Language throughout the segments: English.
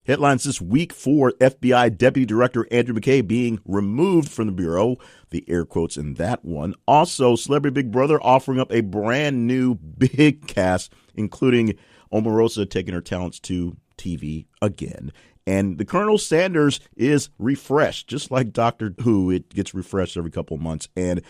Headlines this week for FBI Deputy Director Andrew McCabe being removed from the Bureau. The air quotes in that one. Also, Celebrity Big Brother offering up a brand new big cast, including Omarosa taking her talents to TV again. And the Colonel Sanders is refreshed, just like Doctor Who. It gets refreshed every couple of months. And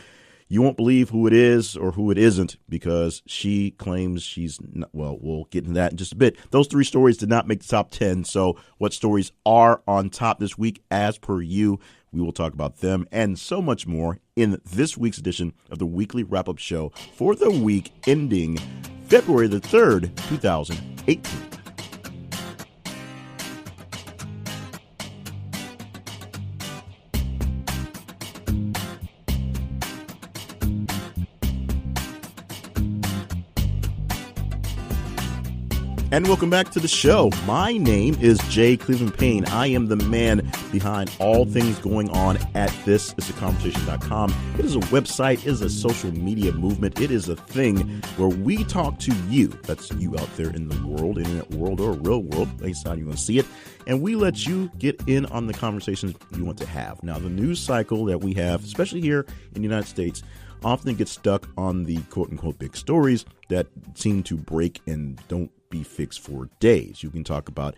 you won't believe who it is or who it isn't because she claims she's not. Well, we'll get into that in just a bit. Those three stories did not make the top 10. So what stories are on top this week as per you? We will talk about them and so much more in this week's edition of the weekly wrap-up show for the week ending February the 3rd, 2018. And welcome back to the show. My name is Jay Cleveland Payne. I am the man behind all things going on at thisisaconversation.com. It is a website, it is a social media movement, it is a thing where we talk to you. That's you out there in the world, internet world, or real world, based on how you want to see it. And we let you get in on the conversations you want to have. Now, the news cycle that we have, especially here in the United States, often gets stuck on the quote-unquote big stories that seem to break and don't be fixed for days. You can talk about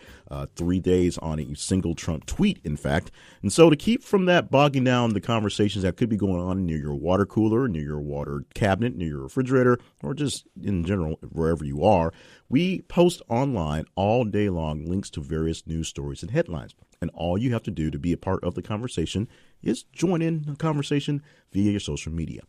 3 days on a single Trump tweet, in fact. And so to keep from that bogging down the conversations that could be going on near your water cooler, near your water cabinet, near your refrigerator, or just in general, wherever you are, we post online all day long links to various news stories and headlines. And all you have to do to be a part of the conversation is join in the conversation via your social media.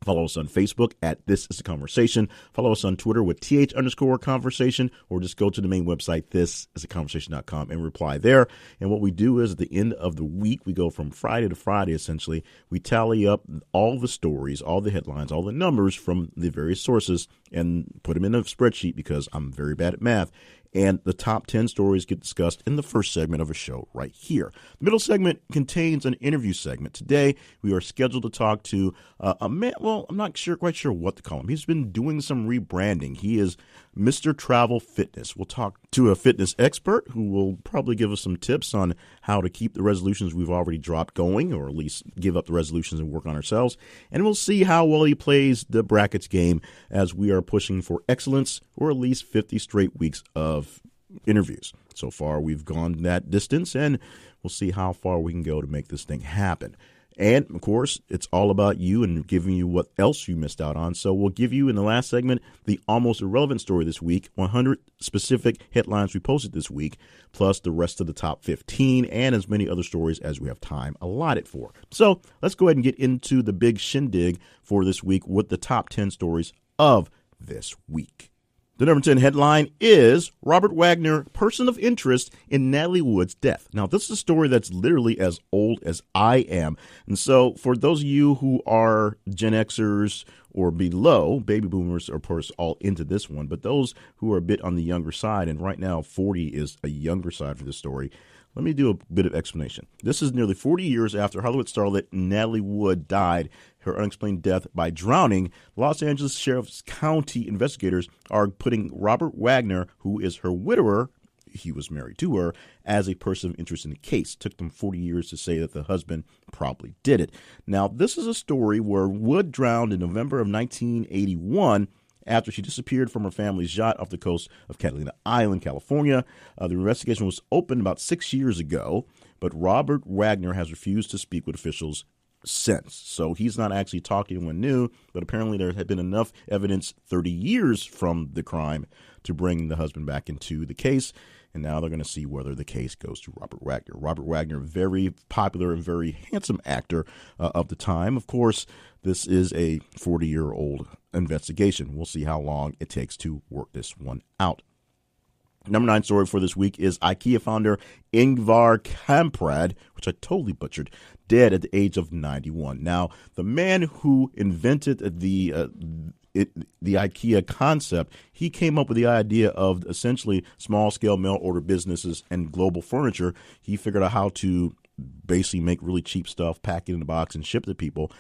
Follow us on Facebook at This Is a Conversation. Follow us on Twitter with @_conversation, or just go to the main website, thisisaconversation.com, and reply there. And what we do is at the end of the week, we go from Friday to Friday, essentially. We tally up all the stories, all the headlines, all the numbers from the various sources and put them in a spreadsheet because I'm very bad at math. And the top 10 stories get discussed in the first segment of a show right here. The middle segment contains an interview segment. Today, we are scheduled to talk to a man. Well, I'm not quite sure what to call him. He's been doing some rebranding. He is Mr. Travel Fitness. We'll talk to a fitness expert who will probably give us some tips on how to keep the resolutions we've already dropped going, or at least give up the resolutions and work on ourselves. And we'll see how well he plays the brackets game as we are pushing for excellence, or at least 50 straight weeks of interviews. So far, we've gone that distance, and we'll see how far we can go to make this thing happen. And, of course, it's all about you and giving you what else you missed out on. So we'll give you, in the last segment, the almost irrelevant story this week, 100 specific headlines we posted this week, plus the rest of the top 15 and as many other stories as we have time allotted for. So let's go ahead and get into the big shindig for this week with the top 10 stories of this week. The number 10 headline is Robert Wagner, person of interest in Natalie Wood's death. Now, this is a story that's literally as old as I am. And so for those of you who are Gen Xers or below, baby boomers are, of course, all into this one. But those who are a bit on the younger side, and right now 40 is a younger side for this story, let me do a bit of explanation. This is nearly 40 years after Hollywood starlet Natalie Wood died, her unexplained death by drowning. Los Angeles Sheriff's County investigators are putting Robert Wagner, who is her widower, he was married to her, as a person of interest in the case. It took them 40 years to say that the husband probably did it. Now, this is a story where Wood drowned in November of 1981 after she disappeared from her family's yacht off the coast of Catalina Island, California. The investigation was opened about 6 years ago, but Robert Wagner has refused to speak with officials since. So he's not actually talking to anyone new, but apparently there had been enough evidence 30 years from the crime to bring the husband back into the case. And now they're going to see whether the case goes to Robert Wagner. Robert Wagner, very popular and very handsome actor of the time. Of course, this is a 40-year-old investigation. We'll see how long it takes to work this one out. Number 9 story for this week is IKEA founder Ingvar Kamprad, which I totally butchered, dead at the age of 91. Now, the man who invented the IKEA concept, he came up with the idea of essentially small-scale mail-order businesses and global furniture. He figured out how to basically make really cheap stuff, pack it in a box, and ship it to people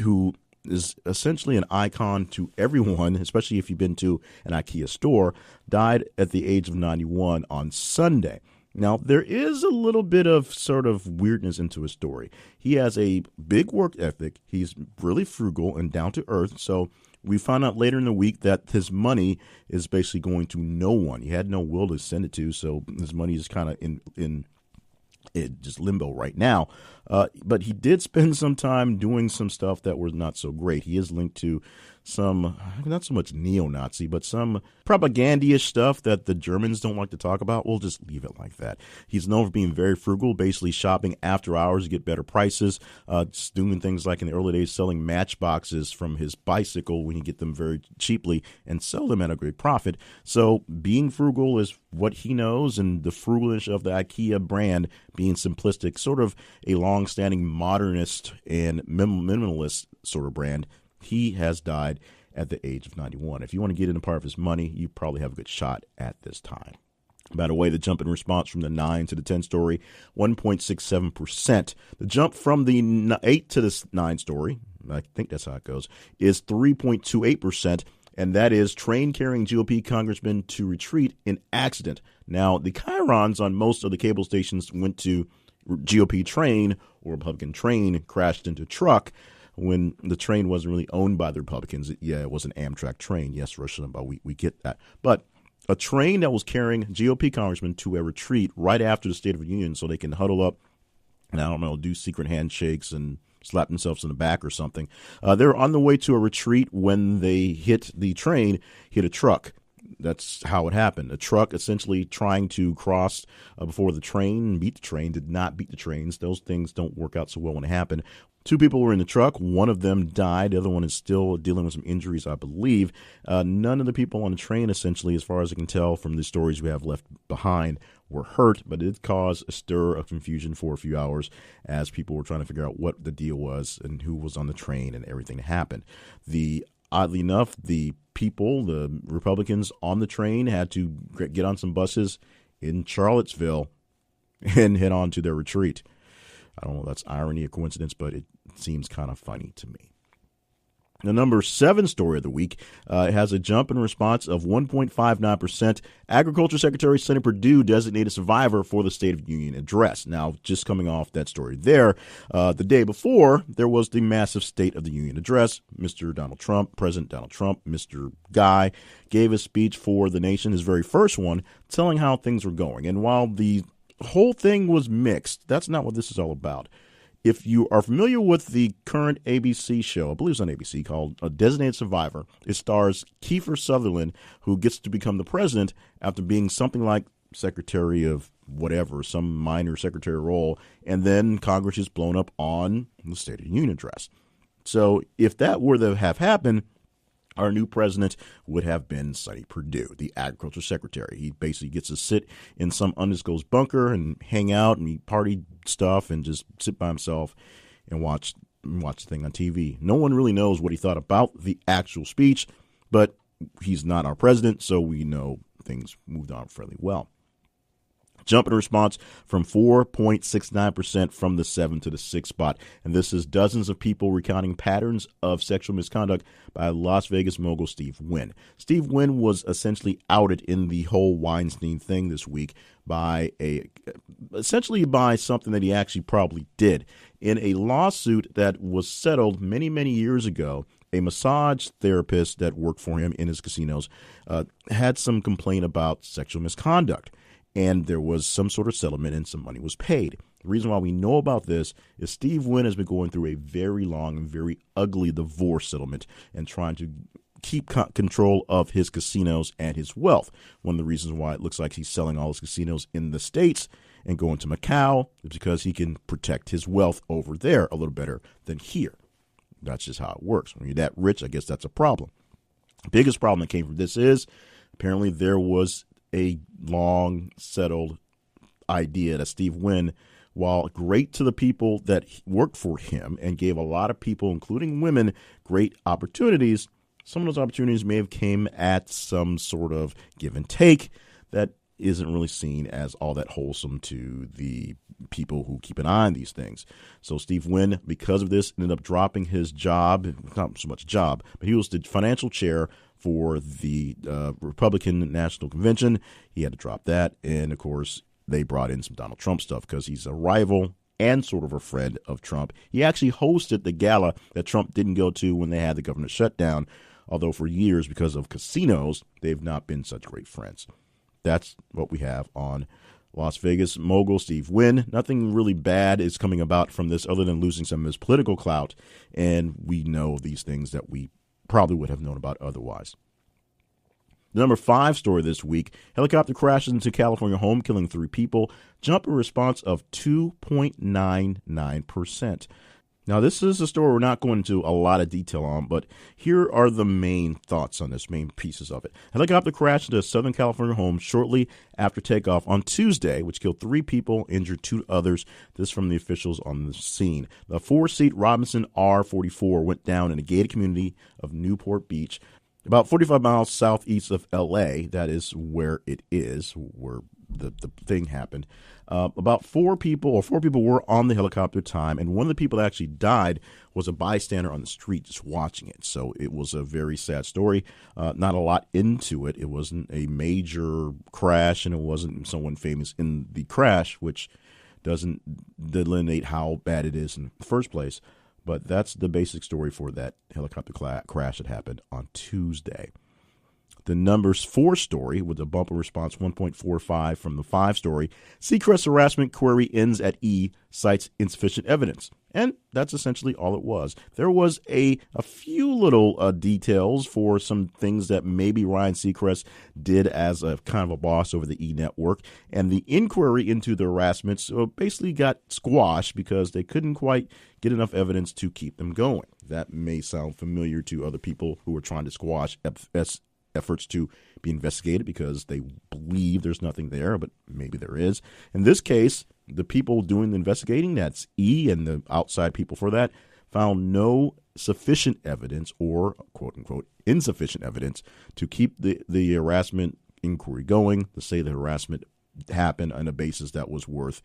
who is essentially an icon to everyone, especially if you've been to an IKEA store, died at the age of 91 on Sunday. Now, there is a little bit of sort of weirdness into his story. He has a big work ethic. He's really frugal and down to earth. So we found out later in the week that his money is basically going to no one. He had no will to send it to, so his money is kind of in just limbo right now. But he did spend some time doing some stuff that was not so great. He is linked to some, not so much neo-Nazi, but some propagandish stuff that the Germans don't like to talk about. We'll just leave it like that. He's known for being very frugal, basically shopping after hours to get better prices, doing things like in the early days selling matchboxes from his bicycle when he get them very cheaply and sell them at a great profit. So being frugal is what he knows, and the frugalness of the IKEA brand being simplistic, sort of a long-standing modernist and minimalist sort of brand. He has died at the age of 91. If you want to get into part of his money, you probably have a good shot at this time. By the way, the jump in response from the 9 to the 10 story, 1.67%. The jump from the 8 to the 9 story, I think that's how it goes, is 3.28%. And that is train carrying GOP congressman to retreat in accident. Now, the chyrons on most of the cable stations went to GOP train or Republican train crashed into truck when the train wasn't really owned by the Republicans. It was an Amtrak train. Yes, Rush Limbaugh, we get that. But a train that was carrying GOP congressmen to a retreat right after the State of the Union so they can huddle up and, I don't know, do secret handshakes and slap themselves in the back or something. They were on the way to a retreat when they hit the train, hit a truck. That's how it happened. A truck essentially trying to cross before the train, beat the train, did not beat the trains. Those things don't work out so well when it happened. 2 people were in the truck. One of them died. The other one is still dealing with some injuries, I believe. None of the people on the train, essentially, as far as I can tell from the stories we have left behind, were hurt, but it caused a stir of confusion for a few hours as people were trying to figure out what the deal was and who was on the train and everything that happened. Oddly enough, the people, the Republicans on the train, had to get on some buses in Charlottesville and head on to their retreat. I don't know if that's irony or coincidence, but it seems kind of funny to me. The number 7 story of the week has a jump in response of 1.59%. Agriculture Secretary Sonny Perdue designated survivor for the State of the Union address. Now, just coming off that story there, the day before, there was the massive State of the Union address. Mr. Donald Trump, President Donald Trump, Mr. Guy, gave a speech for the nation, his very first one, telling how things were going. And while the whole thing was mixed, that's not what this is all about. If you are familiar with the current ABC show, I believe it's on ABC, called A Designated Survivor, it stars Kiefer Sutherland, who gets to become the president after being something like secretary of whatever, some minor secretary role, and then Congress is blown up on the State of the Union address. So if that were to have happened, our new president would have been Sonny Perdue, the agriculture secretary. He basically gets to sit in some undisclosed bunker and hang out and eat party stuff and just sit by himself and watch the thing on TV. No one really knows what he thought about the actual speech, but he's not our president, so we know things moved on fairly well. Jump in response from 4.69% from the 7 to the 6 spot. And this is dozens of people recounting patterns of sexual misconduct by Las Vegas mogul Steve Wynn. Steve Wynn was essentially outed in the whole Weinstein thing this week by essentially by something that he actually probably did. In a lawsuit that was settled many, many years ago, a massage therapist that worked for him in his casinos had some complaint about sexual misconduct. And there was some sort of settlement and some money was paid. The reason why we know about this is Steve Wynn has been going through a very long and very ugly divorce settlement and trying to keep control of his casinos and his wealth. One of the reasons why it looks like he's selling all his casinos in the States and going to Micheal is because he can protect his wealth over there a little better than here. That's just how it works. When you're that rich, I guess that's a problem. The biggest problem that came from this is apparently there was a long settled idea that Steve Wynn, while great to the people that worked for him and gave a lot of people, including women, great opportunities, some of those opportunities may have came at some sort of give and take that isn't really seen as all that wholesome to the people who keep an eye on these things. So Steve Wynn, because of this, ended up dropping his job, not so much job, but he was the financial chair for the Republican National Convention. He had to drop that. And, of course, they brought in some Donald Trump stuff because he's a rival and sort of a friend of Trump. He actually hosted the gala that Trump didn't go to when they had the government shutdown, although for years, because of casinos, they've not been such great friends. That's what we have on Las Vegas mogul Steve Wynn. Nothing really bad is coming about from this other than losing some of his political clout, and we know these things that we probably would have known about otherwise. The number 5 story this week, helicopter crashes into California home, killing 3 people, jump in response of 2.99%. Now, this is a story we're not going into a lot of detail on, but here are the main thoughts on this, main pieces of it. Helicopter crashed into a Southern California home shortly after takeoff on Tuesday, which killed 3 people, injured 2 others. This from the officials on the scene. The 4-seat Robinson R-44 went down in a gated community of Newport Beach, about 45 miles southeast of L.A. That is where it is, where the thing happened. About 4 people were on the helicopter time, and one of the people that actually died was a bystander on the street just watching it. So it was a very sad story. Not a lot into it. It wasn't a major crash, and it wasn't someone famous in the crash, which doesn't delineate how bad it is in the first place. But that's the basic story for that helicopter crash that happened on Tuesday. The numbers 4 story with a bumper response 1.45 from the 5 story. Seacrest harassment query ends at E, cites insufficient evidence. And that's essentially all it was. There was a few little details for some things that maybe Ryan Seacrest did as a kind of a boss over the E network. And the inquiry into the harassments basically got squashed because they couldn't quite get enough evidence to keep them going. That may sound familiar to other people who are trying to squash efforts to be investigated because they believe there's nothing there, but maybe there is. In this case, the people doing the investigating, that's E and the outside people for that, found no sufficient evidence or quote-unquote insufficient evidence to keep the harassment inquiry going, to say the harassment happened on a basis that was worth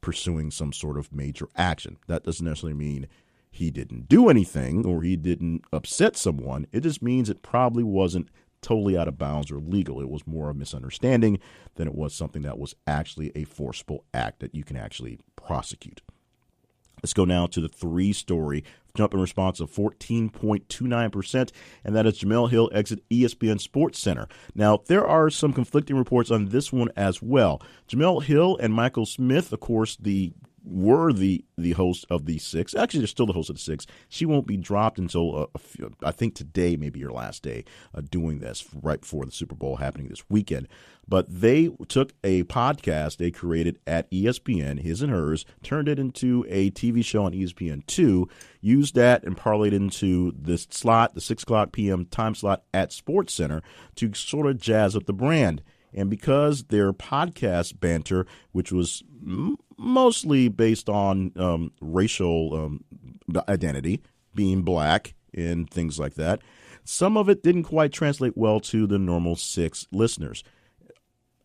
pursuing some sort of major action. That doesn't necessarily mean he didn't do anything or he didn't upset someone. It just means it probably wasn't totally out of bounds or legal. It was more a misunderstanding than it was something that was actually a forcible act that you can actually prosecute. Let's go now to the 3 story jump in response of 14.29%, and that is Jemele Hill exit ESPN Sports Center. Now, there are some conflicting reports on this one as well. Jemele Hill and Michael Smith, of course, were the host of the 6. Actually, they're still the host of the 6. She won't be dropped until, I think today may be her last day doing this, right before the Super Bowl happening this weekend. But they took a podcast they created at ESPN, his and hers, turned it into a TV show on ESPN2, used that and parlayed into this slot, the 6 o'clock p.m. time slot at SportsCenter to sort of jazz up the brand. And because their podcast banter, which was mostly based on racial identity, being black and things like that, some of it didn't quite translate well to the normal 6 listeners.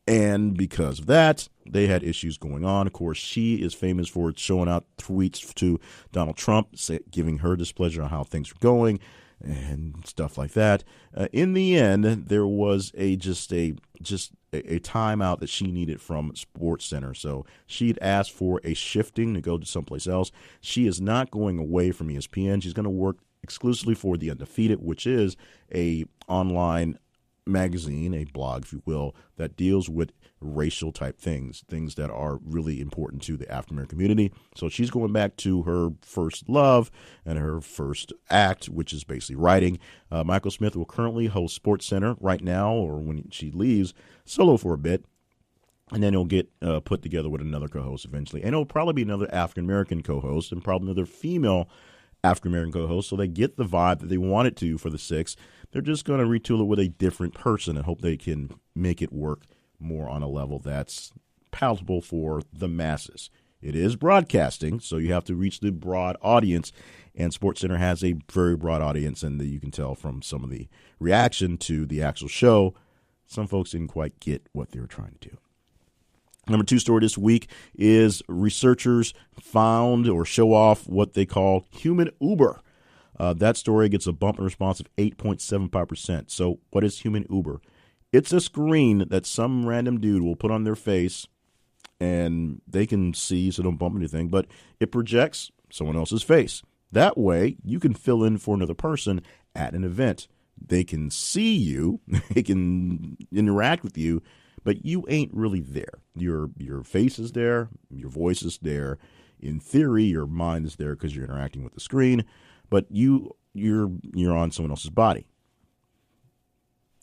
And because of that, they had issues going on. Of course, she is famous for showing out tweets to Donald Trump, giving her displeasure on how things were going and stuff like that. In the end, there was a timeout that she needed from SportsCenter. So she'd asked for a shifting to go to someplace else. She is not going away from ESPN. She's going to work exclusively for The Undefeated, which is a online magazine, a blog, if you will, that deals with racial type things that are really important to the African American community. So she's going back to her first love and her first act, which is basically writing. Michael Smith will currently host SportsCenter right now, or when she leaves, solo for a bit. And then he'll get put together with another co-host eventually. And it'll probably be another African American co-host and probably another female African American co-host. So they get the vibe that they wanted to for the 6. They're just going to retool it with a different person and hope they can make it work more on a level that's palatable for the masses. It is broadcasting, so you have to reach the broad audience, and SportsCenter has a very broad audience, and you can tell from some of the reaction to the actual show, some folks didn't quite get what they were trying to do. Number 2 story this week is researchers found or show off what they call human Uber. That story gets a bump in response of 8.75%. So what is human Uber? It's a screen that some random dude will put on their face and they can see, so don't bump anything, but it projects someone else's face. That way, you can fill in for another person at an event. They can see you, they can interact with you, but you ain't really there. Your face is there, your voice is there. In theory, your mind is there because you're interacting with the screen, but you're on someone else's body.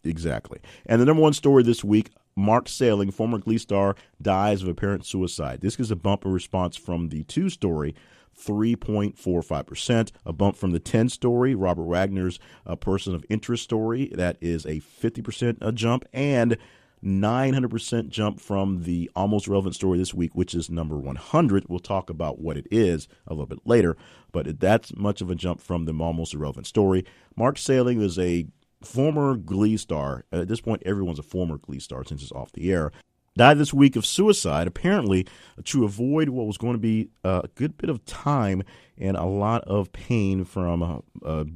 Exactly. And the number one story this week, Mark Salling, former Glee star, dies of apparent suicide. This is a bump in response from the 2 story, 3.45%, a bump from the 10 story, Robert Wagner's A Person of Interest story. That is a 50% jump, and 900% jump from the Almost Relevant story this week, which is number 100. We'll talk about what it is a little bit later, but that's much of a jump from the Almost Irrelevant story. Mark Salling is a former Glee star. At this point, everyone's a former Glee star since it's off the air. Died this week of suicide, apparently to avoid what was going to be a good bit of time and a lot of pain from,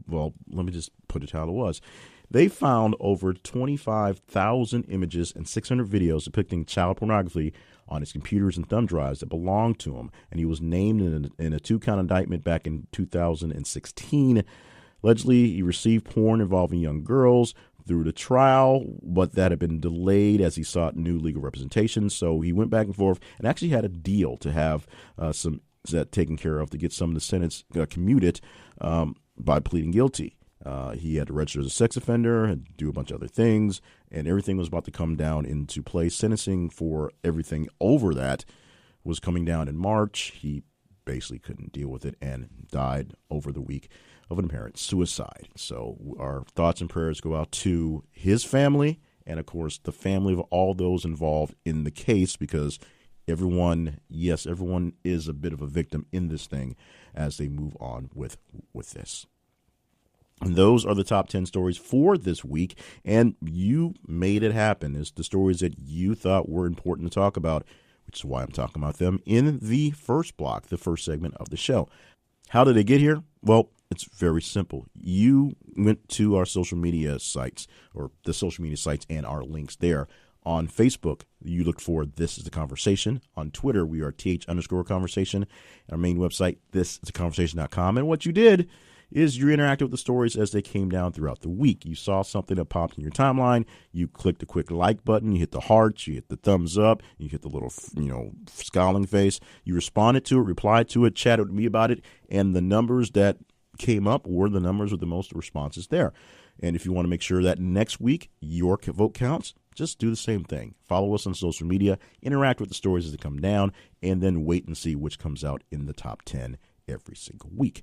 well, let me just put it how it was. They found over 25,000 images and 600 videos depicting child pornography on his computers and thumb drives that belonged to him, and he was named in a 2-count indictment back in 2016. Allegedly, he received porn involving young girls through the trial, but that had been delayed as he sought new legal representation. So he went back and forth and actually had a deal to have some that taken care of to get some of the sentence commuted by pleading guilty. He had to register as a sex offender and do a bunch of other things, and everything was about to come down into place. Sentencing for everything over that was coming down in March. He basically couldn't deal with it and died over the week of an apparent suicide. So our thoughts and prayers go out to his family and, of course, the family of all those involved in the case, because everyone is a bit of a victim in this thing as they move on with this. And those are the top 10 stories for this week, and you made it happen. It's the stories that you thought were important to talk about, which is why I'm talking about them in the first block, the first segment of the show. How did they get here? Well, it's very simple. You went to our social media sites, or the social media sites and our links there. On Facebook, you looked for This Is The Conversation. On Twitter, we are th_conversation. Our main website, thisisaconversation.com. And what you did is you interacted with the stories as they came down throughout the week. You saw something that popped in your timeline. You clicked the quick like button. You hit the hearts. You hit the thumbs up. You hit the little, scowling face. You responded to it, replied to it, chatted with me about it. And the numbers that came up were the numbers with the most responses there. And if you want to make sure that next week your vote counts, just do the same thing. Follow us on social media, interact with the stories as they come down, and then wait and see which comes out in the top 10 every single week.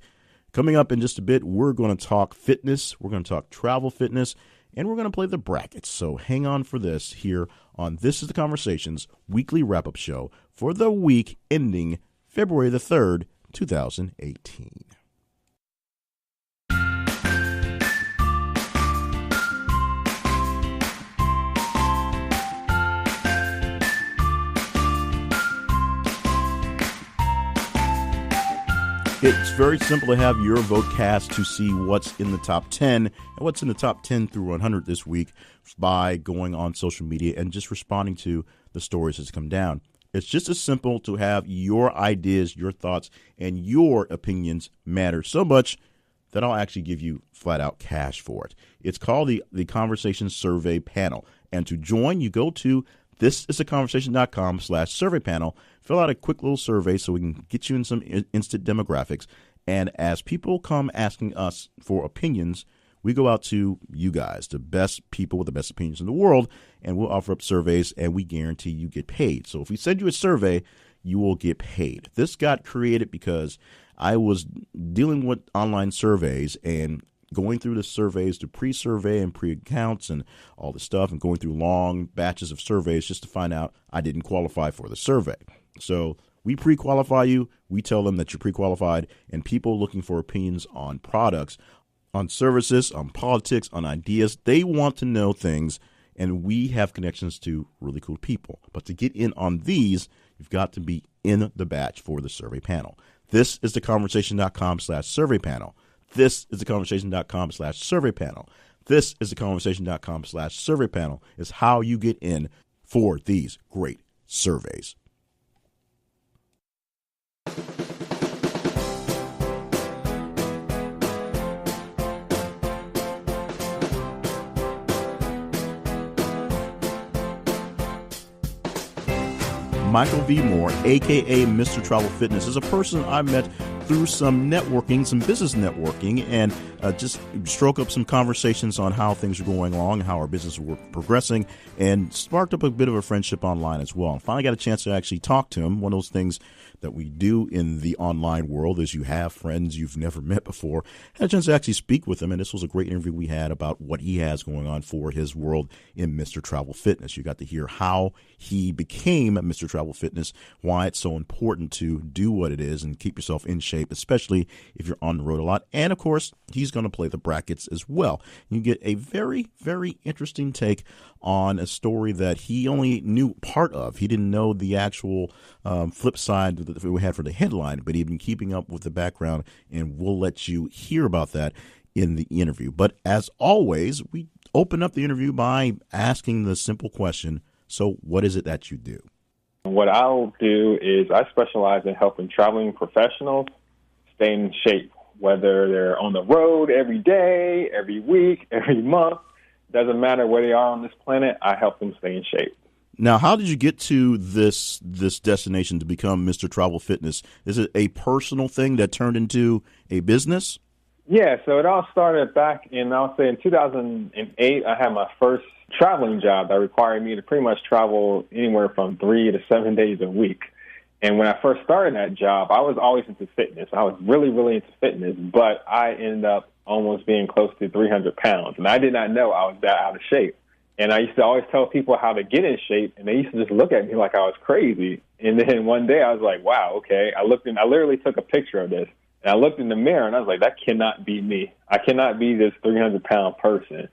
Coming up in just a bit, we're going to talk fitness, we're going to talk travel fitness, and we're going to play the brackets. So hang on for this here on This Is The Conversations weekly wrap-up show for the week ending February the 3rd, 2018. It's very simple to have your vote cast to see what's in the top 10 and what's in the top 10 through 100 this week by going on social media and just responding to the stories as come down. It's just as simple to have your ideas, your thoughts, and your opinions matter so much that I'll actually give you flat out cash for it. It's called the Conversation Survey Panel. And to join, you go to thisisaconversation.com/survey panel. Fill out a quick little survey so we can get you in some instant demographics. And as people come asking us for opinions, we go out to you guys, the best people with the best opinions in the world, and we'll offer up surveys, and we guarantee you get paid. So if we send you a survey, you will get paid. This got created because I was dealing with online surveys and going through the surveys to pre-survey and pre-accounts and all the stuff, and going through long batches of surveys just to find out I didn't qualify for the survey. So we pre-qualify you. We tell them that you're pre-qualified, and people looking for opinions on products, on services, on politics, on ideas, they want to know things, and we have connections to really cool people. But to get in on these, you've got to be in the batch for the survey panel. This is theconversation.com/survey panel. This is theconversation.com/survey panel. This is theconversation.com/survey panel is how you get in for these great surveys. Michael V. Moore, a.k.a. Mr. Travel Fitness, is a person I met through some networking, some business networking, and just stroke up some conversations on how things are going along, how our business is progressing, and sparked up a bit of a friendship online as well. And finally got a chance to actually talk to him. One of those things that we do in the online world is you have friends you've never met before. Had a chance to actually speak with him, and this was a great interview we had about what he has going on for his world in Mr. Travel Fitness. You got to hear how he became Mr. Travel Fitness, why it's so important to do what it is and keep yourself in shape, especially if you're on the road a lot. And, of course, he's going to play the brackets as well. You get a very, very interesting take on a story that he only knew part of. He didn't know the actual flip side that we had for the headline, but he'd been keeping up with the background, and we'll let you hear about that in the interview. But as always, we open up the interview by asking the simple question, so what is it that you do? What I'll do is I specialize in helping traveling professionals stay in shape, whether they're on the road every day, every week, every month. Doesn't matter where they are on this planet, I help them stay in shape. Now, how did you get to this destination to become Mr. Travel Fitness? Is it a personal thing that turned into a business? Yeah, so it all started back in, I'll say in 2008, I had my first traveling job that required me to pretty much travel anywhere from 3 to 7 days a week. And when I first started that job, I was always into fitness. I was really, really into fitness, but I ended up almost being close to 300 pounds. And I did not know I was that out of shape. And I used to always tell people how to get in shape, and they used to just look at me like I was crazy. And then one day I was like, wow, okay. I literally took a picture of this, and I looked in the mirror, and I was like, that cannot be me. I cannot be this 300-pound person.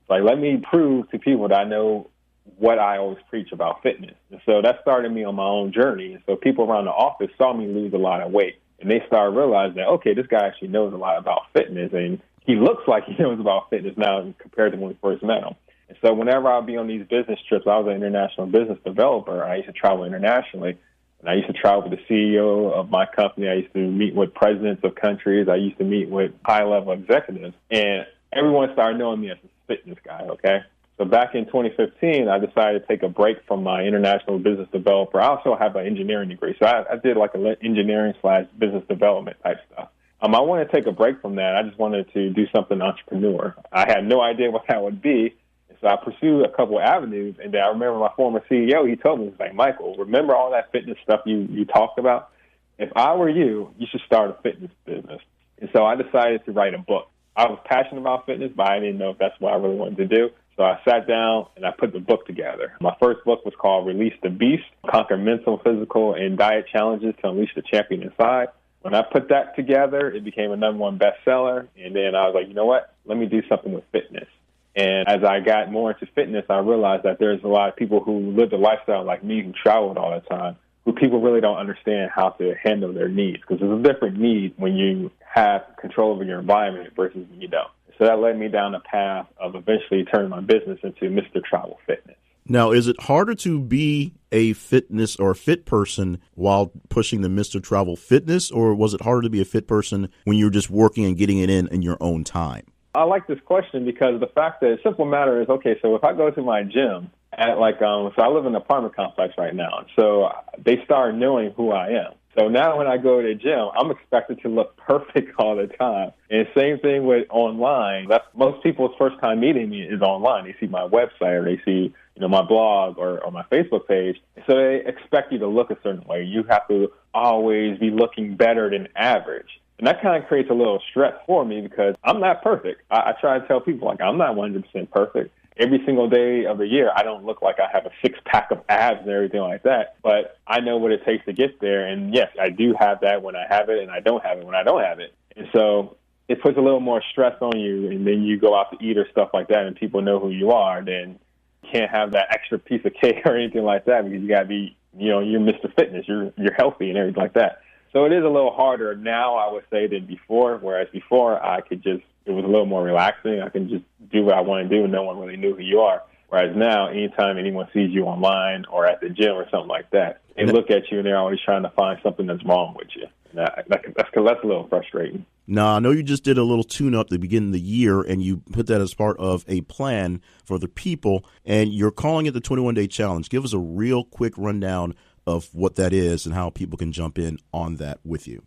Like, let me prove to people that I know what I always preach about fitness. And so that started me on my own journey. And so people around the office saw me lose a lot of weight, and they started realizing that, okay, this guy actually knows a lot about fitness, and he looks like he knows about fitness now compared to when we first met him. And so whenever I'd be on these business trips, I was an international business developer. I used to travel internationally, and I used to travel with the CEO of my company. I used to meet with presidents of countries. I used to meet with high-level executives, and everyone started knowing me as a fitness guy, okay? So back in 2015, I decided to take a break from my international business developer. I also have an engineering degree, so I did like an engineering/business development type stuff. I wanted to take a break from that. I just wanted to do something entrepreneur. I had no idea what that would be. So I pursued a couple of avenues, and then I remember my former CEO, he told me, he's like, Michael, remember all that fitness stuff you talked about? If I were you, you should start a fitness business. And so I decided to write a book. I was passionate about fitness, but I didn't know if that's what I really wanted to do. So I sat down and I put the book together. My first book was called Release the Beast, Conquer Mental, Physical, and Diet Challenges to Unleash the Champion Inside. When I put that together, it became a #1 bestseller. And then I was like, you know what? Let me do something with fitness. And as I got more into fitness, I realized that there's a lot of people who live a lifestyle like me, who traveled all the time, who people really don't understand how to handle their needs, because there's a different need when you have control over your environment versus when you don't. So that led me down the path of eventually turning my business into Mr. Travel Fitness. Now, is it harder to be a fitness or a fit person while pushing the Mr. Travel Fitness, or was it harder to be a fit person when you're just working and getting it in your own time? I like this question because the fact that the simple matter is, okay, so if I go to my gym at so I live in an apartment complex right now, so they start knowing who I am. So now when I go to the gym, I'm expected to look perfect all the time. And same thing with online. That's most people's first time meeting me is online. They see my website or they see, my blog or my Facebook page. So they expect you to look a certain way. You have to always be looking better than average. And that kind of creates a little stress for me because I'm not perfect. I try to tell people, I'm not 100% perfect. Every single day of the year, I don't look like I have a six-pack of abs and everything like that. But I know what it takes to get there. And, yes, I do have that when I have it, and I don't have it when I don't have it. And so it puts a little more stress on you, and then you go out to eat or stuff like that, and people know who you are. Then you can't have that extra piece of cake or anything like that because you got to be, you're Mr. Fitness. You're healthy and everything like that. So it is a little harder now, I would say, than before, whereas before it was a little more relaxing. I can just do what I want to do and no one really knew who you are. Whereas now, anytime anyone sees you online or at the gym or something like that, they look at you and they're always trying to find something that's wrong with you. That's a little frustrating. Now, I know you just did a little tune-up at the beginning of the year, and you put that as part of a plan for the people, and you're calling it the 21-Day Challenge. Give us a real quick rundown of what that is and how people can jump in on that with you.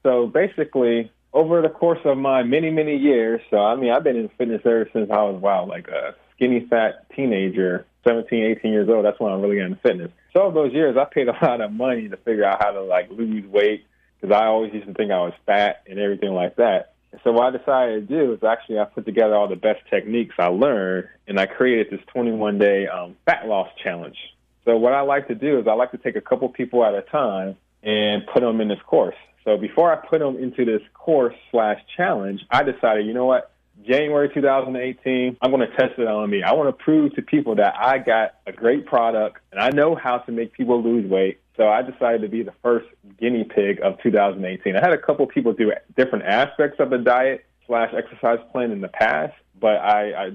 So basically, over the course of my many, many years, so I mean, I've been in fitness ever since I was, like a skinny, fat teenager, 17, 18 years old. That's when I really got into fitness. So over those years, I paid a lot of money to figure out how to, lose weight, because I always used to think I was fat and everything like that. And so what I decided to do is I put together all the best techniques I learned, and I created this 21-day fat loss challenge. So what I like to do is I like to take a couple people at a time and put them in this course. So before I put them into this course/challenge, I decided, you know what, January 2018, I'm going to test it on me. I want to prove to people that I got a great product and I know how to make people lose weight. So I decided to be the first guinea pig of 2018. I had a couple people do different aspects of the diet/exercise plan in the past, but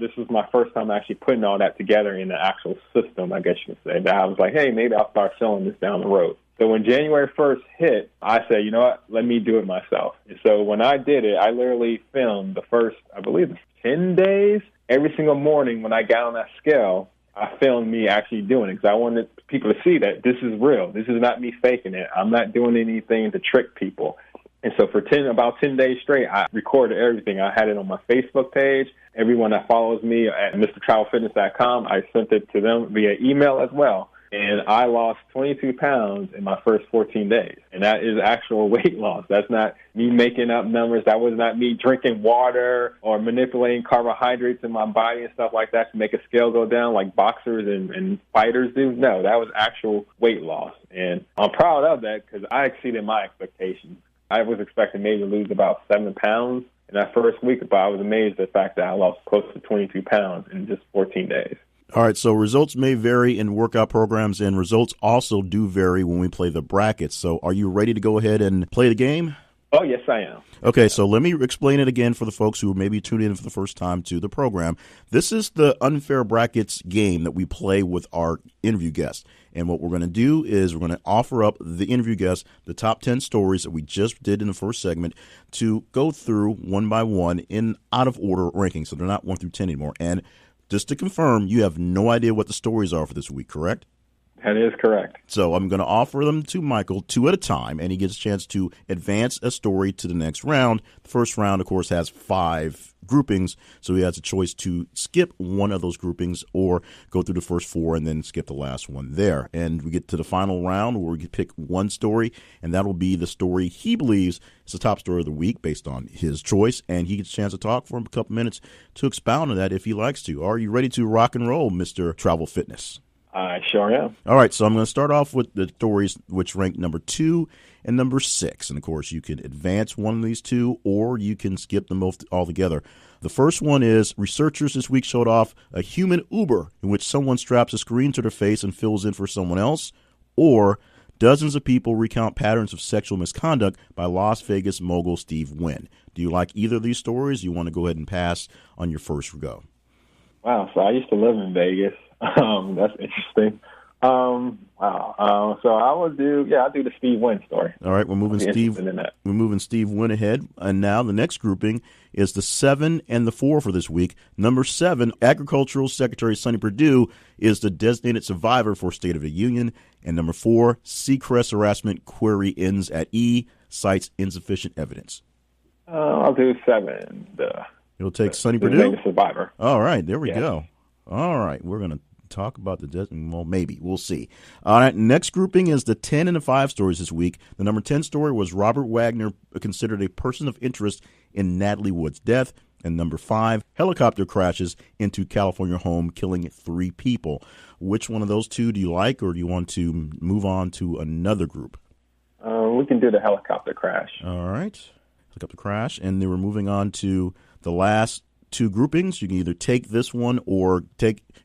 this was my first time actually putting all that together in the actual system, I guess you could say. That I was like, hey, maybe I'll start selling this down the road. So when January 1st hit, I said, you know what, let me do it myself. And so when I did it, I literally filmed the first, I believe, 10 days. Every single morning when I got on that scale, I filmed me actually doing it because I wanted people to see that this is real. This is not me faking it. I'm not doing anything to trick people. And so for about 10 days straight, I recorded everything. I had it on my Facebook page. Everyone that follows me at MrTravelFitness.com, I sent it to them via email as well. And I lost 22 pounds in my first 14 days. And that is actual weight loss. That's not me making up numbers. That was not me drinking water or manipulating carbohydrates in my body and stuff like that to make a scale go down like boxers and fighters do. No, that was actual weight loss. And I'm proud of that because I exceeded my expectations. I was expecting maybe to lose about 7 pounds in that first week, but I was amazed at the fact that I lost close to 22 pounds in just 14 days. All right, so results may vary in workout programs, and results also do vary when we play the brackets. So are you ready to go ahead and play the game? Oh, yes, I am. Okay, so let me explain it again for the folks who maybe tuned in for the first time to the program. This is the Unfair Brackets game that we play with our interview guests. And what we're going to do is we're going to offer up the interview guests the top 10 stories that we just did in the first segment to go through one by one in out of order ranking. So they're not 1 through 10 anymore. And just to confirm, you have no idea what the stories are for this week, correct? That is correct. So I'm going to offer them to Michael 2 at a time, and he gets a chance to advance a story to the next round. The first round, of course, has 5 groupings, so he has a choice to skip one of those groupings or go through the first 4 and then skip the last one there. And we get to the final round where we pick one story, and that will be the story he believes is the top story of the week based on his choice, and he gets a chance to talk for a couple minutes to expound on that if he likes to. Are you ready to rock and roll, Mr. Travel Fitness? I sure am. All right, so I'm going to start off with the stories which rank number 2 and number 6. And, of course, you can advance one of these 2 or you can skip them both altogether. The first one is researchers this week showed off a human Uber in which someone straps a screen to their face and fills in for someone else, or dozens of people recount patterns of sexual misconduct by Las Vegas mogul Steve Wynn. Do you like either of these stories? You want to go ahead and pass on your first go? Wow, so I used to live in Vegas. That's interesting. Wow. So I'll do the Steve Wynn story. All right, we're moving Steve Wynn ahead. And now the next grouping is the 7 and the 4 for this week. Number 7, Agricultural Secretary Sonny Perdue is the designated survivor for State of the Union. And number 4, Seacrest harassment query ends at E, cites insufficient evidence. I'll do 7. You'll take Sonny Perdue? The survivor. All right, there we go. All right, we're going to talk about well, maybe. We'll see. All right, next grouping is the 10 and the 5 stories this week. The number 10 story was Robert Wagner considered a person of interest in Natalie Wood's death. And number 5, helicopter crashes into California home, killing 3 people. Which one of those 2 do you like, or do you want to move on to another group? We can do the helicopter crash. All right, helicopter crash. And then we're moving on to the last 2 groupings. You can either take this one or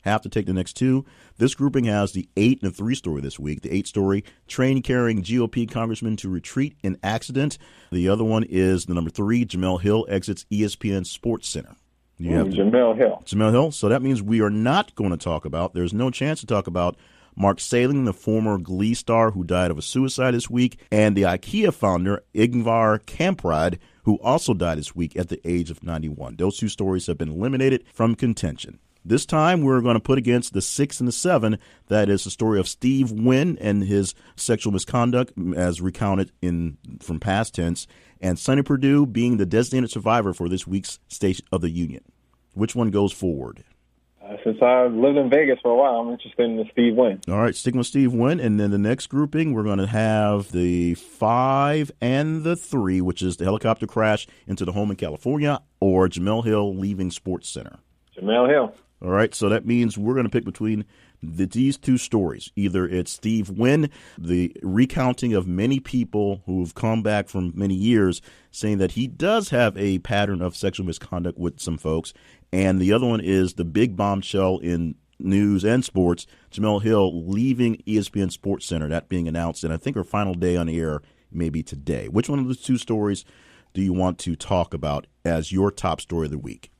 have to take the next 2. This grouping has the 8 and the 3 story this week. The 8 story, train carrying GOP congressman to retreat in accident. The other one is the number 3, Jemele Hill exits ESPN Sports Center. Jemele Hill. Jemele Hill. So that means we are not going to talk about, there's no chance to talk about Mark Saling, the former Glee star who died of a suicide this week, and the IKEA founder, Ingvar Kamprad, who also died this week at the age of 91. Those 2 stories have been eliminated from contention. This time, we're going to put against the 6 and the 7. That is the story of Steve Wynn and his sexual misconduct, as recounted from past tense, and Sonny Perdue being the designated survivor for this week's State of the Union. Which one goes forward? Since I've lived in Vegas for a while, I'm interested in the Steve Wynn. All right, sticking with Steve Wynn. And then the next grouping, we're going to have the 5 and the 3, which is the helicopter crash into the home in California, or Jemele Hill leaving Sports Center. Jemele Hill. All right, so that means we're going to pick between these two stories. Either it's Steve Wynn, the recounting of many people who've come back from many years saying that he does have a pattern of sexual misconduct with some folks, and the other one is the big bombshell in news and sports, Jemele Hill leaving ESPN Sports Center, that being announced, and I think her final day on air may be today. Which one of those two stories do you want to talk about as your top story of the week?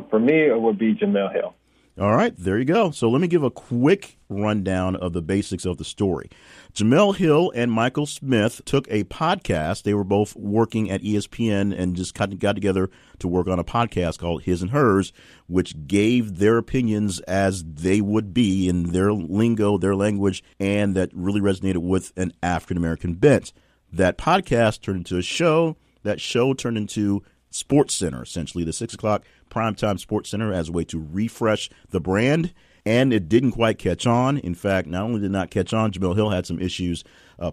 For me, it would be Jemele Hill. All right, there you go. So let me give a quick rundown of the basics of the story. Jemele Hill and Michael Smith took a podcast. They were both working at ESPN and just got together to work on a podcast called His and Hers, which gave their opinions as they would be in their lingo, their language, and that really resonated with an African-American bent. That podcast turned into a show. That show turned into Sports Center, essentially the 6 o'clock primetime Sports Center, as a way to refresh the brand. And it didn't quite catch on. In fact, not only did not catch on, Jemele Hill had some issues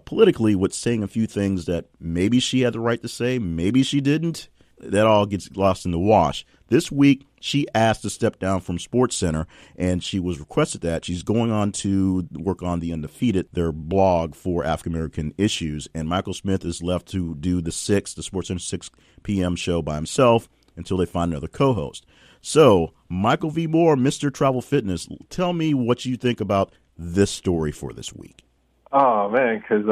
politically with saying a few things that maybe she had the right to say, maybe she didn't. That all gets lost in the wash. This week, she asked to step down from Sports Center, and she was requested that. She's going on to work on The Undefeated, their blog for African-American issues, and Michael Smith is left to do the Sports Center 6 p.m. show by himself until they find another co-host. So, Michael V. Moore, Mr. Travel Fitness, tell me what you think about this story for this week. Oh, man, because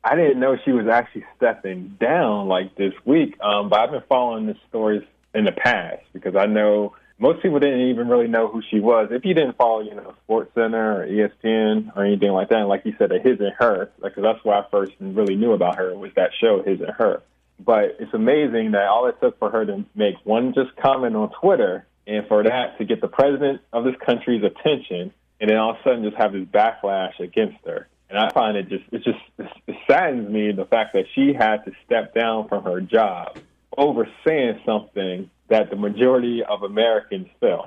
I didn't know she was actually stepping down like this week, but I've been following this stories in the past because I know most people didn't even really know who she was. If you didn't follow, Sports Center or ESPN or anything like that, and like you said, His and Her, because that's where I first really knew about her was that show, His and Her. But it's amazing that all it took for her to make one just comment on Twitter and for that to get the president of this country's attention and then all of a sudden just have this backlash against her. And I find it saddens me the fact that she had to step down from her job over saying something that the majority of Americans feel.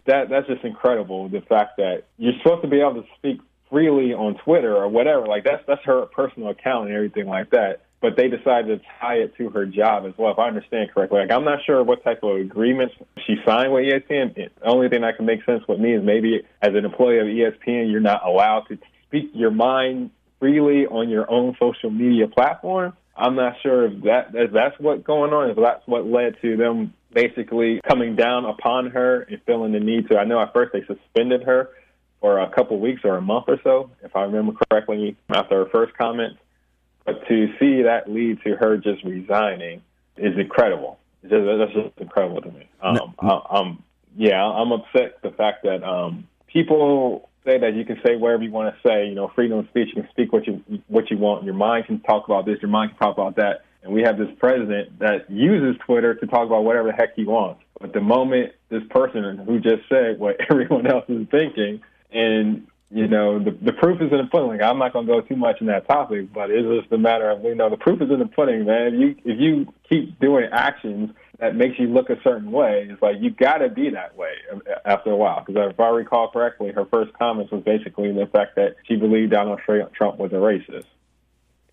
That's just incredible, the fact that you're supposed to be able to speak freely on Twitter or whatever. Like, that's her personal account and everything like that. But they decided to tie it to her job as well, if I understand correctly. Like, I'm not sure what type of agreements she signed with ESPN. The only thing that can make sense with me is maybe as an employee of ESPN, you're not allowed to speak your mind freely on your own social media platform. I'm not sure if that's what's going on, if that's what led to them basically coming down upon her and feeling the need to. I know at first they suspended her for a couple weeks or a month or so, if I remember correctly, after her first comment. But to see that lead to her just resigning is incredible. That's just incredible to me. I'm upset the fact that people say that you can say whatever you want to say. Freedom of speech. You can speak what you want. Your mind can talk about this. Your mind can talk about that. And we have this president that uses Twitter to talk about whatever the heck he wants. But the moment this person who just said what everyone else is thinking, and the proof is in the pudding. Like, I'm not going to go too much in that topic, but it's just a matter of, the proof is in the pudding, man. If you keep doing actions that makes you look a certain way, it's like you got to be that way after a while. Because if I recall correctly, her first comments was basically the fact that she believed Donald Trump was a racist.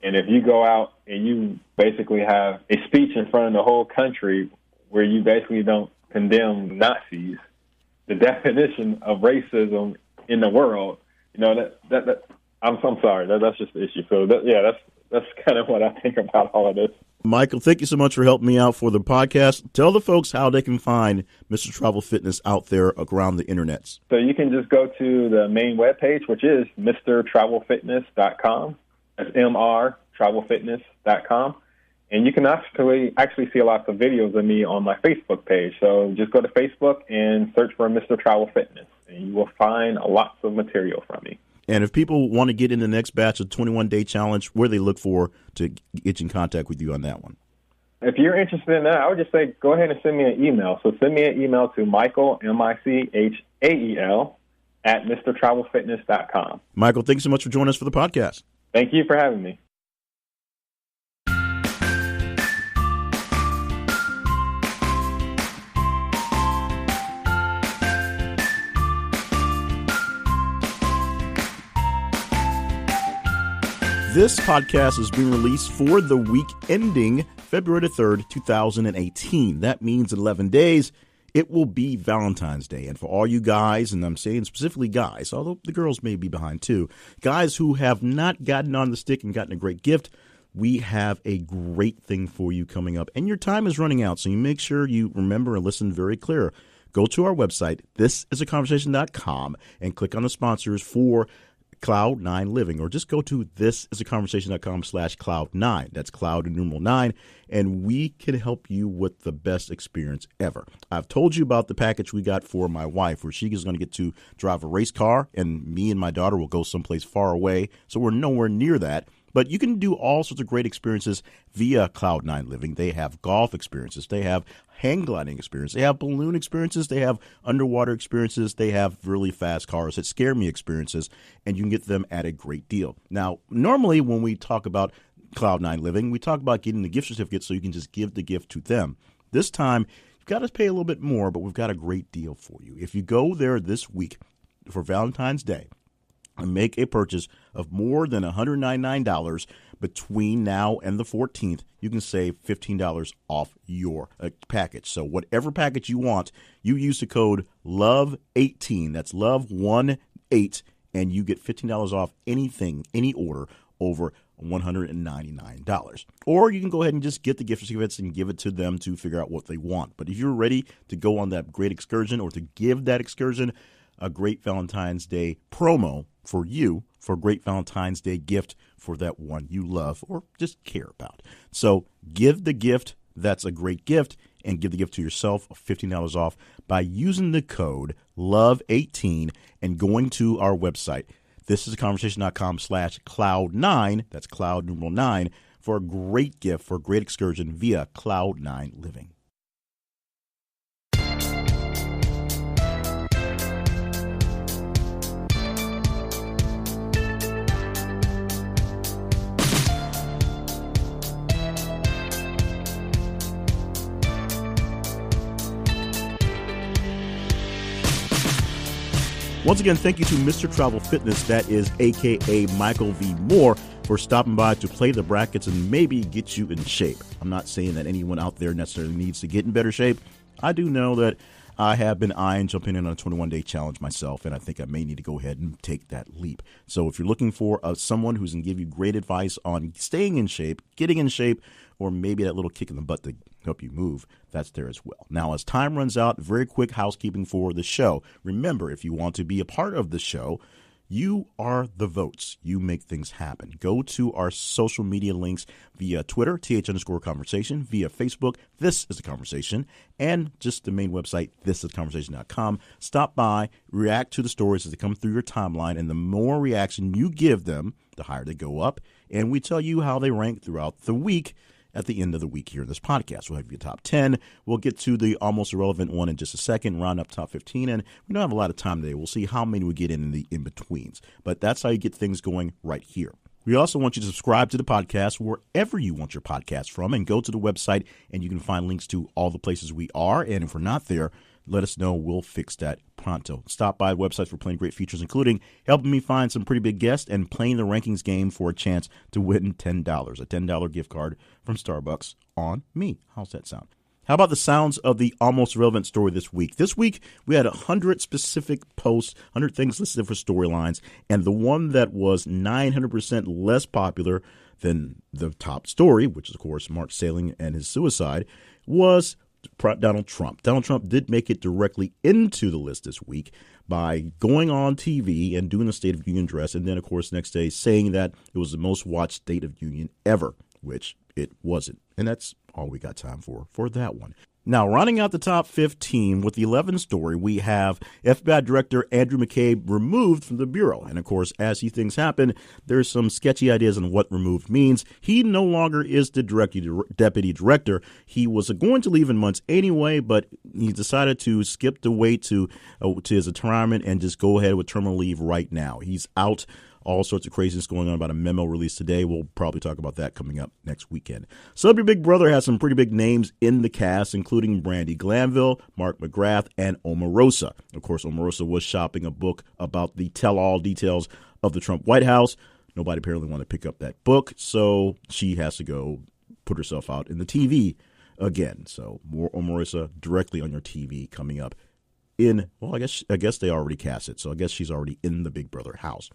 And if you go out and you basically have a speech in front of the whole country where you basically don't condemn Nazis, the definition of racism in the world, I'm sorry. That's just the issue. So that's kind of what I think about all of this. Michael, thank you so much for helping me out for the podcast. Tell the folks how they can find Mr. Travel Fitness out there around the internets. So you can just go to the main webpage, which is mrtravelfitness.com. That's mrtravelfitness.com. And you can actually see lots of videos of me on my Facebook page. So just go to Facebook and search for Mr. Travel Fitness, and you will find lots of material from me. And if people want to get in the next batch of 21-Day Challenge, where they look for to get in contact with you on that one? If you're interested in that, I would just say go ahead and send me an email. So send me an email to Micheal, Michael, at MrTravelFitness.com. Michael, thanks so much for joining us for the podcast. Thank you for having me. This podcast is being released for the week ending February 3rd, 2018. That means in 11 days, it will be Valentine's Day. And for all you guys, and I'm saying specifically guys, although the girls may be behind too, guys who have not gotten on the stick and gotten a great gift, we have a great thing for you coming up. And your time is running out, so you make sure you remember and listen very clear. Go to our website, thisisaconversation.com, and click on the sponsors for Cloud9 Living, or just go to thisisaconversation.com/Cloud9. That's Cloud and numeral 9, and we can help you with the best experience ever. I've told you about the package we got for my wife, where she is going to get to drive a race car, and me and my daughter will go someplace far away, so we're nowhere near that. But you can do all sorts of great experiences via Cloud9 Living. They have golf experiences. They have hang gliding experience. They have balloon experiences. They have underwater experiences. They have really fast cars that scare me experiences, and you can get them at a great deal. Now, normally when we talk about Cloud9 Living, we talk about getting the gift certificate so you can just give the gift to them. This time, you've got to pay a little bit more, but we've got a great deal for you. If you go there this week for Valentine's Day, and make a purchase of more than $199 between now and the 14th, you can save $15 off your package. So whatever package you want, you use the code LOVE18, that's LOVE18, and you get $15 off anything, any order over $199. Or you can go ahead and just get the gift certificates and give it to them to figure out what they want. But if you're ready to go on that great excursion or to give that excursion a great Valentine's Day promo for you, for a great Valentine's Day gift for that one you love or just care about. So give the gift that's a great gift, and give the gift to yourself of $15 off by using the code LOVE18 and going to our website, thisisaconversation.com/Cloud9, that's Cloud numeral 9, for a great gift, for a great excursion via Cloud9 Living. Once again, thank you to Mr. Travel Fitness, that is a.k.a. Michael V. Moore, for stopping by to play the brackets and maybe get you in shape. I'm not saying that anyone out there necessarily needs to get in better shape. I do know that I have been eyeing jumping in on a 21-day challenge myself, and I think I may need to go ahead and take that leap. So if you're looking for someone who's going to give you great advice on staying in shape, getting in shape, or maybe that little kick in the butt to help you move, that's there as well. Now, as time runs out, very quick housekeeping for the show. Remember, if you want to be a part of the show, you are the votes. You make things happen. Go to our social media links via Twitter, th_conversation, via Facebook, This is a Conversation, and just the main website, thisisaconversation.com. Stop by, react to the stories as they come through your timeline, and the more reaction you give them, the higher they go up. And we tell you how they rank throughout the week. At the end of the week here in this podcast, we'll have your top 10. We'll get to the almost irrelevant one in just a second, round up top 15. And we don't have a lot of time today. We'll see how many we get in the in-betweens. But that's how you get things going right here. We also want you to subscribe to the podcast wherever you want your podcast from, and go to the website, and you can find links to all the places we are. And if we're not there, let us know. We'll fix that pronto. Stop by the website for plenty of great features, including helping me find some pretty big guests and playing the rankings game for a chance to win $10, a $10 gift card from Starbucks on me. How's that sound? How about the sounds of the almost relevant story this week? This week, we had 100 specific posts, 100 things listed for storylines, and the one that was 900% less popular than the top story, which is, of course, Mark Salling and his suicide, was Donald Trump. Donald Trump did make it directly into the list this week by going on TV and doing the State of Union address, and then, of course, next day saying that it was the most watched State of Union ever, which it wasn't. And that's all we got time for that one. Now, rounding out the top 15 with the 11th story, we have FBI Director Andrew McCabe removed from the Bureau. And, of course, as these things happen, there's some sketchy ideas on what removed means. He no longer is the deputy director. He was going to leave in months anyway, but he decided to skip the way to his retirement and just go ahead with terminal leave right now. He's out. All sorts of craziness going on about a memo released today. We'll probably talk about that coming up next weekend. Celebrity Big Brother has some pretty big names in the cast, including Brandi Glanville, Mark McGrath, and Omarosa. Of course, Omarosa was shopping a book about the tell-all details of the Trump White House. Nobody apparently wanted to pick up that book, so she has to go put herself out in the TV again. So more Omarosa directly on your TV coming up I guess they already cast it, so I guess she's already in the Big Brother house.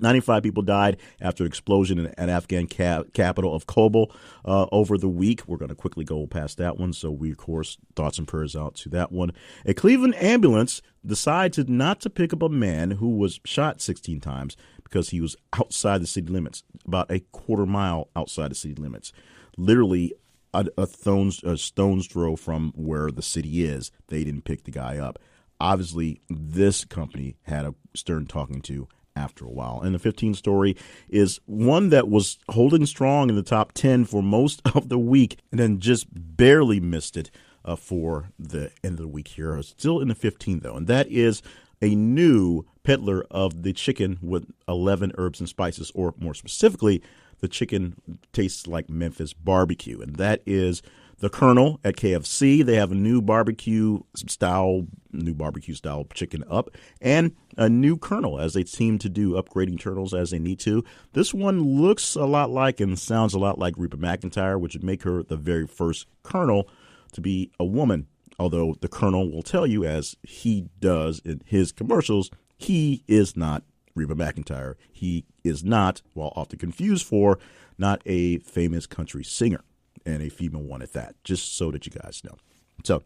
95 people died after an explosion in an Afghan capital of Kabul over the week. We're going to quickly go past that one. So we, of course, thoughts and prayers out to that one. A Cleveland ambulance decided not to pick up a man who was shot 16 times because he was outside the city limits, about a quarter mile outside the city limits. Literally a stone's throw from where the city is. They didn't pick the guy up. Obviously, this company had a stern talking to after a while. And the 15th story is one that was holding strong in the top 10 for most of the week and then just barely missed it for the end of the week here. Still in the 15th, though, and that is a new peddler of the chicken with 11 herbs and spices, or more specifically, the chicken tastes like Memphis barbecue, and that is the Colonel at KFC. They have a new barbecue style chicken up, and a new Colonel, as they seem to do, upgrading turtles as they need to. This one looks a lot like and sounds a lot like Reba McEntire, which would make her the very first Colonel to be a woman. Although the Colonel will tell you, as he does in his commercials, he is not Reba McEntire. He is not, while often confused for, not a famous country singer, and a female one at that, just so that you guys know. So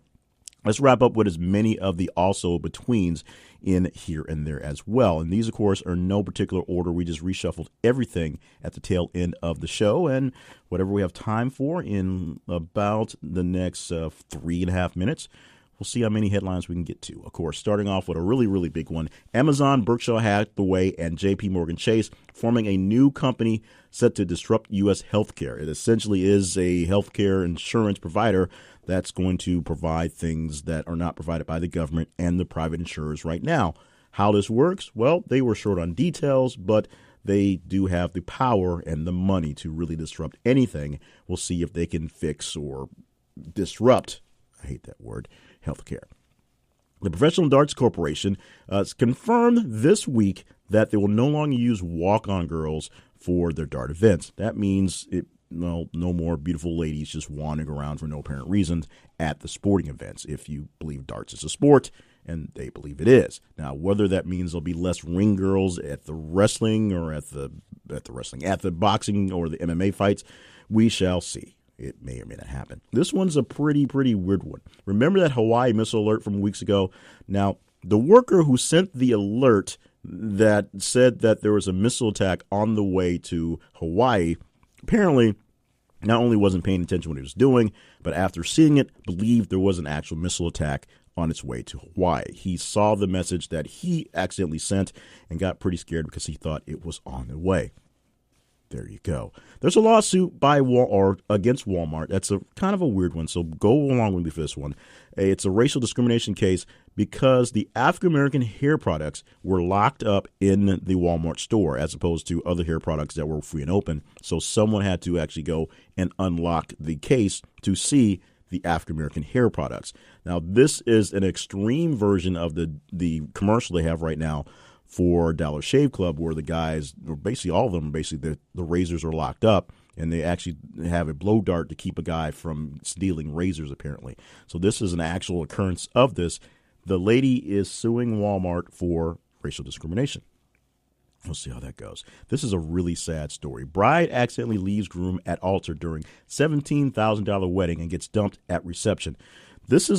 let's wrap up with as many of the also betweens in here and there as well. And these, of course, are no particular order. We just reshuffled everything at the tail end of the show, and whatever we have time for in about the next 3.5 minutes, we'll see how many headlines we can get to. Of course, starting off with a really, really big one. Amazon, Berkshire Hathaway, and J.P. Morgan Chase forming a new company set to disrupt U.S. healthcare. It essentially is a healthcare insurance provider that's going to provide things that are not provided by the government and the private insurers right now. How this works? Well, they were short on details, but they do have the power and the money to really disrupt anything. We'll see if they can fix or disrupt, I hate that word, healthcare. The Professional Darts Corporation has confirmed this week that they will no longer use walk-on girls for their dart events. That means no more beautiful ladies just wandering around for no apparent reason at the sporting events, if you believe darts is a sport, and they believe it is. Now, whether that means there'll be less ring girls at the wrestling or at the boxing or the MMA fights, we shall see. It may or may not happen. This one's a pretty weird one. Remember that Hawaii missile alert from weeks ago? Now, the worker who sent the alert that said that there was a missile attack on the way to Hawaii apparently not only wasn't paying attention to what he was doing, but after seeing it, believed there was an actual missile attack on its way to Hawaii. He saw the message that he accidentally sent and got pretty scared because he thought it was on the way. There you go. There's a lawsuit against Walmart. That's a kind of a weird one, so go along with me for this one. It's a racial discrimination case because the African-American hair products were locked up in the Walmart store as opposed to other hair products that were free and open. So someone had to actually go and unlock the case to see the African-American hair products. Now, this is an extreme version of the commercial they have right now for Dollar Shave Club, where the guys, or basically all of them, the razors are locked up, and they actually have a blow dart to keep a guy from stealing razors, apparently. So this is an actual occurrence of this. The lady is suing Walmart for racial discrimination. We'll see how that goes. This is a really sad story. Bride accidentally leaves groom at altar during $17,000 wedding and gets dumped at reception. This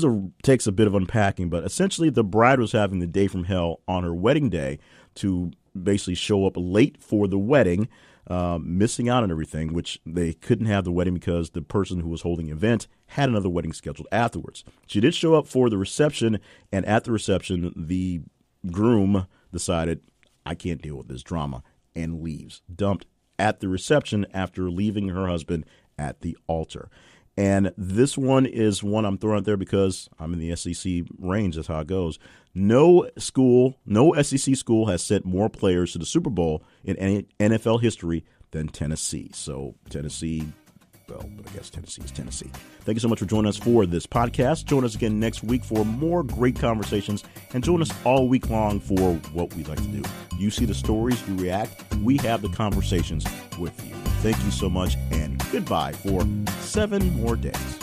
takes a bit of unpacking, but essentially the bride was having the day from hell on her wedding day to basically show up late for the wedding. missing out on everything, which they couldn't have the wedding because the person who was holding the event had another wedding scheduled afterwards. She did show up for the reception, and at the reception, the groom decided, I can't deal with this drama, and leaves, dumped at the reception after leaving her husband at the altar. And this one is one I'm throwing out there because I'm in the SEC range. That's how it goes. No SEC school has sent more players to the Super Bowl in any NFL history than Tennessee. So Tennessee, but I guess Tennessee is Tennessee. Thank you so much for joining us for this podcast. Join us again next week for more great conversations, and join us all week long for what we like to do. You see the stories, you react, we have the conversations with you. Thank you so much, and goodbye for 7 more days.